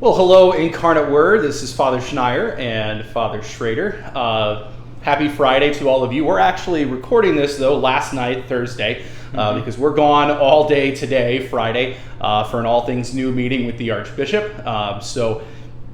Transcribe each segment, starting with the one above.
Well, hello, Incarnate Word. This is Father Schneier and Father Schrader. Happy Friday to all of you. We're actually recording this, though, last night, Thursday, because we're gone all day today, Friday, for an All Things New meeting with the Archbishop. So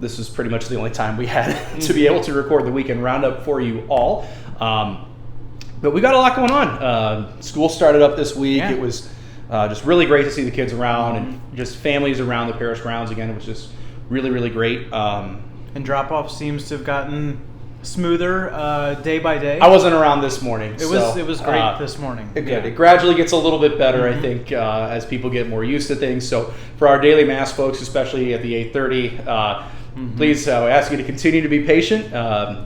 this was pretty much the only time we had to be able to record the weekend roundup for you all. But we got a lot going on. School started up this week. Yeah. It was just really great to see the kids around and just families around the parish grounds again. It was just really, really great. And drop-off seems to have gotten smoother day by day. I wasn't around this morning. It was great this morning. It gradually gets a little bit better, I think, as people get more used to things. So for our daily Mass folks, especially at the 8:30, please ask you to continue to be patient.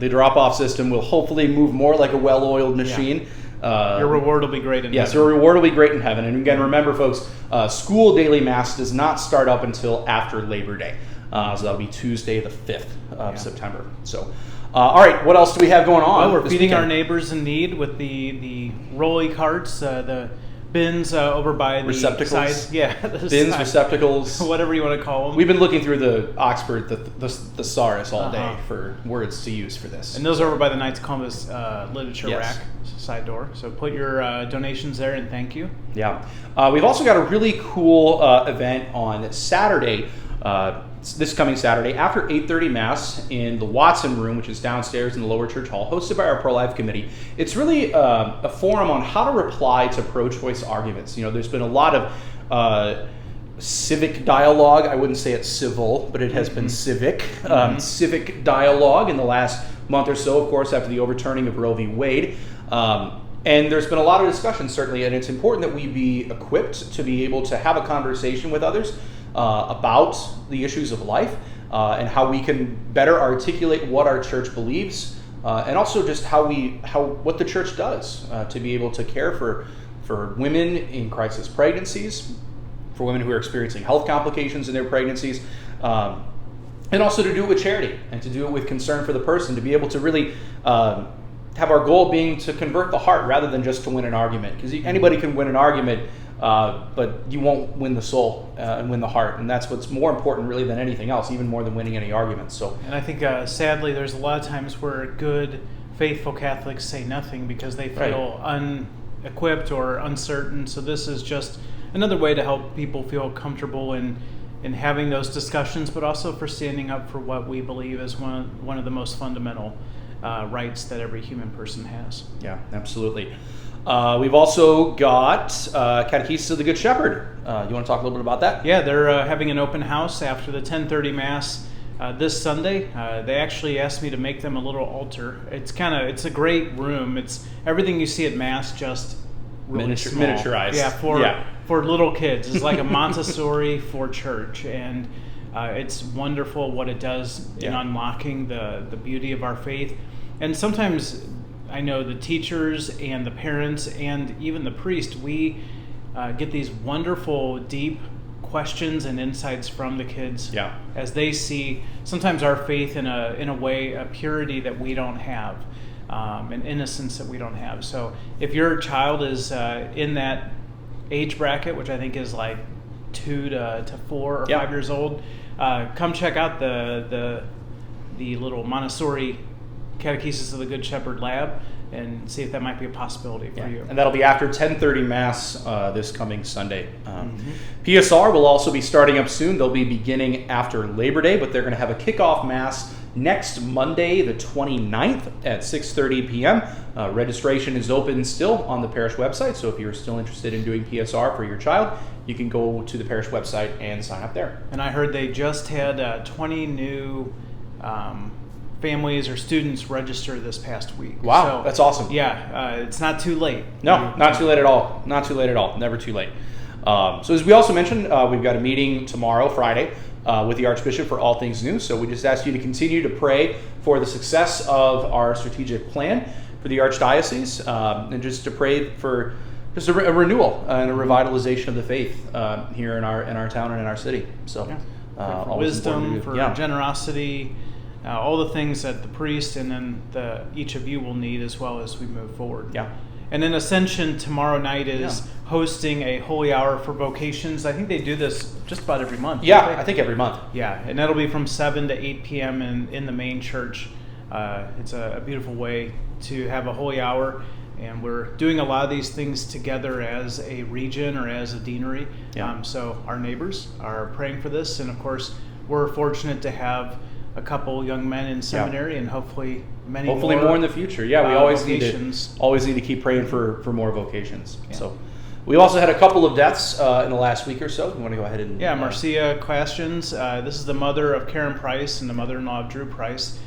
The drop-off system will hopefully move more like a well-oiled machine. Your reward will be great in heaven. Yes, your reward will be great in heaven. And again, remember, folks, school daily Mass does not start up until after Labor Day. So that'll be Tuesday the 5th of September. So, all right, what else do we have going on? Well, we're feeding our neighbors in need with the rolly carts, the bins over by the receptacles. Side. Yeah, bins, receptacles, whatever you want to call them. We've been looking through the Oxford thesaurus all day for words to use for this. And those are over by the Knights of Columbus literature Yes. rack side door. So put your donations there and thank you. Yeah. We've also got a really cool event on Saturday. This coming Saturday after 8:30 Mass in the Watson Room, which is downstairs in the lower church hall, hosted by our pro-life committee. It's really a forum on how to reply to pro-choice arguments. You know, there's been a lot of civic dialogue. I wouldn't say it's civil, but it has been civic. Civic dialogue in the last month or so, of course, after the overturning of Roe v. Wade. And there's been a lot of discussion, certainly, and it's important that we be equipped to be able to have a conversation with others about the issues of life and how we can better articulate what our church believes and also just what the church does to be able to care for women in crisis pregnancies, for women who are experiencing health complications in their pregnancies, and also to do it with charity and to do it with concern for the person, to be able to really have our goal being to convert the heart rather than just to win an argument. Because anybody can win an argument, but you won't win the soul and win the heart. And that's what's more important really than anything else, even more than winning any arguments. So, and I think sadly there's a lot of times where good, faithful Catholics say nothing because they feel unequipped or uncertain. So this is just another way to help people feel comfortable in having those discussions, but also for standing up for what we believe is one of the most fundamental rights that every human person has. Yeah, absolutely. We've also got Catechesis of the Good Shepherd. You want to talk a little bit about that? Yeah, they're having an open house after the 10:30 Mass this Sunday. They actually asked me to make them a little altar. It's a great room. It's everything you see at Mass, just really small. Miniaturized. Yeah, for little kids. It's like a Montessori for church, and it's wonderful what it does in unlocking the beauty of our faith. And sometimes I know the teachers and the parents and even the priest, we get these wonderful, deep questions and insights from the kids as they see sometimes our faith in a way, a purity that we don't have, an innocence that we don't have. So if your child is in that age bracket, which I think is like 2 to 4 or 5 years old, come check out the little Montessori Catechesis of the Good Shepherd lab and see if that might be a possibility for you. And that'll be after 10:30 Mass this coming Sunday. PSR will also be starting up soon. They'll be beginning after Labor Day, but they're going to have a kickoff Mass next Monday, the 29th at 6:30 p.m. Registration is open still on the parish website, so if you're still interested in doing PSR for your child, you can go to the parish website and sign up there. And I heard they just had 20 new families or students register this past week. Wow, so, that's awesome. Yeah, it's not too late. No, not too late at all. Not too late at all. Never too late. So as we also mentioned, we've got a meeting tomorrow, Friday, with the Archbishop for All Things New. So we just ask you to continue to pray for the success of our strategic plan for the Archdiocese, and just to pray for just a renewal and a revitalization of the faith here in our town and in our city. So for wisdom, for generosity, all the things that the priest and then each of you will need as well as we move forward. Yeah. And then Ascension tomorrow night is hosting a holy hour for vocations. I think they do this just about every month. Yeah, I think every month. Yeah, and that'll be from 7 to 8 p.m. in the main church. It's a beautiful way to have a holy hour, and we're doing a lot of these things together as a region or as a deanery. Yeah. So our neighbors are praying for this, and of course we're fortunate to have a couple young men in seminary, and hopefully more in the future. Yeah, we always vocations. need to keep praying for more vocations. Yeah. So we also had a couple of deaths in the last week or so. You want to go ahead and Marcia questions. This is the mother of Karen Price and the mother-in-law of Drew Price.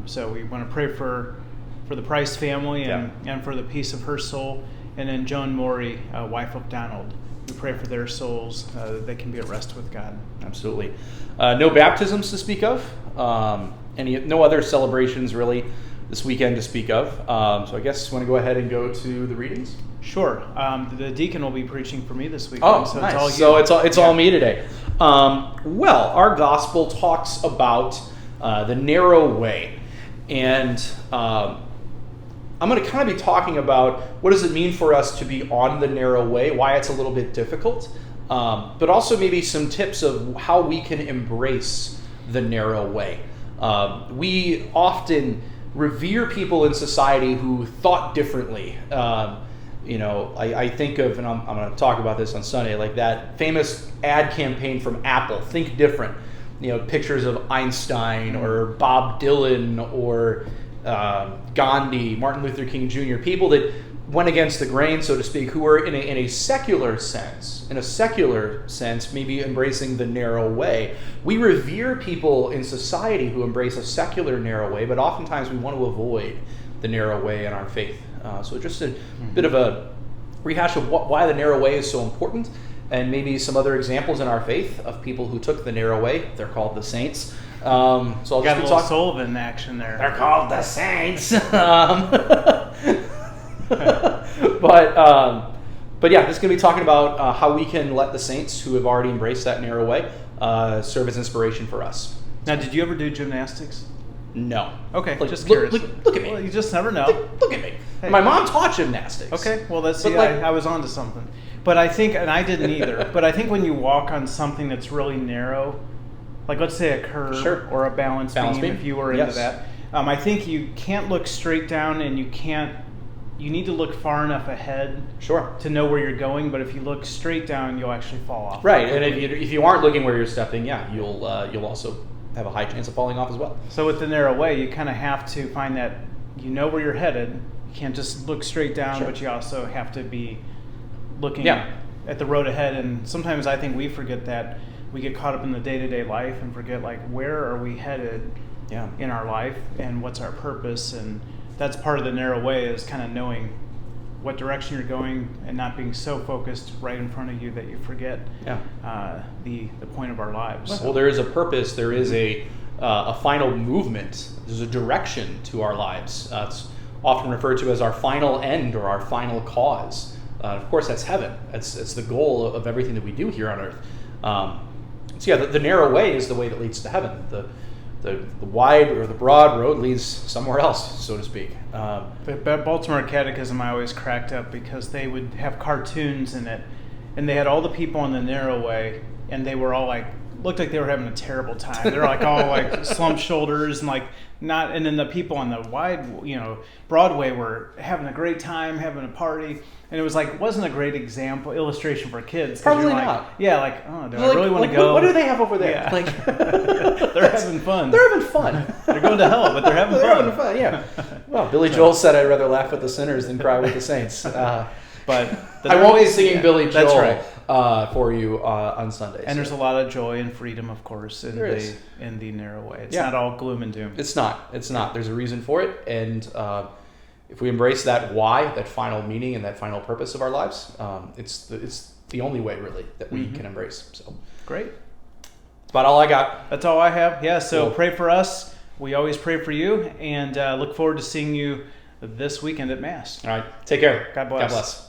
So we want to pray for the Price family and for the peace of her soul. And then Joan Morey, wife of Donald. We pray for their souls, that they can be at rest with God. Absolutely. No baptisms to speak of. No other celebrations really this weekend to speak of. So I guess you want to go ahead and go to the readings? Sure. The deacon will be preaching for me this weekend. Oh, so nice. It's all you. So it's all me today. Well, our gospel talks about the narrow way. And I'm going to kind of be talking about what does it mean for us to be on the narrow way, why it's a little bit difficult, but also maybe some tips of how we can embrace the narrow way. We often revere people in society who thought differently. I think of, and I'm going to talk about this on Sunday, like that famous ad campaign from Apple, Think Different. Pictures of Einstein or Bob Dylan or Gandhi, Martin Luther King Jr., people that went against the grain, so to speak, who were in a secular sense, maybe embracing the narrow way. We revere people in society who embrace a secular narrow way, but oftentimes we want to avoid the narrow way in our faith. So just a bit of a rehash of why the narrow way is so important, and maybe some other examples in our faith of people who took the narrow way. They're called the saints. So I'll got just a little Sullivan action there. They're called the saints. But yeah, just going to be talking about how we can let the saints who have already embraced that narrow way serve as inspiration for us. Now, did you ever do gymnastics? No. Okay, just look, curious. Look at me. Well, you just never know. Look at me. Hey. My mom taught gymnastics. Okay, well, I was onto something. But I think, and I didn't either, but I think when you walk on something that's really narrow, like let's say a curb or a balance beam, if you were into that, I think you can't look straight down, and you need to look far enough ahead to know where you're going, but if you look straight down, you'll actually fall off. Right, and if you aren't looking where you're stepping, you'll also have a high chance of falling off as well. So with the narrow way, you kind of have to find that you know where you're headed. You can't just look straight down, but you also have to be looking at the road ahead. And sometimes I think we forget that. We get caught up in the day-to-day life and forget, like, where are we headed in our life and what's our purpose. And that's part of the narrow way, is kind of knowing what direction you're going and not being so focused right in front of you that you forget the point of our lives. Well, there is a purpose. There is a final movement. There's a direction to our lives. It's often referred to as our final end or our final cause. Of course, that's heaven. It's the goal of everything that we do here on earth. The narrow way is the way that leads to heaven. The wide or the broad road leads somewhere else, so to speak. The Baltimore Catechism, I always cracked up because they would have cartoons in it, and they had all the people on the narrow way, and they were all looked like they were having a terrible time. They're all slumped shoulders and and then the people on the wide, Broadway were having a great time, having a party. And it was wasn't a great illustration for kids. Probably not. Do I really want to go? What do they have over there? Yeah. They're having fun. They're having fun. They're going to hell, but they're having fun. They're having fun, yeah. Well, Billy Joel said, I'd rather laugh with the sinners than cry with the saints. But I won't be singing Billy Joel that's right. For you on Sundays. And there's a lot of joy and freedom, of course, in the narrow way. It's not all gloom and doom. It's not. There's a reason for it. And if we embrace that why, that final meaning and that final purpose of our lives, it's the only way, really, that we can embrace. So great. That's about all I got. That's all I have. Yeah, so cool. Pray for us. We always pray for you, and look forward to seeing you this weekend at Mass. All right. Take care. God bless. God bless.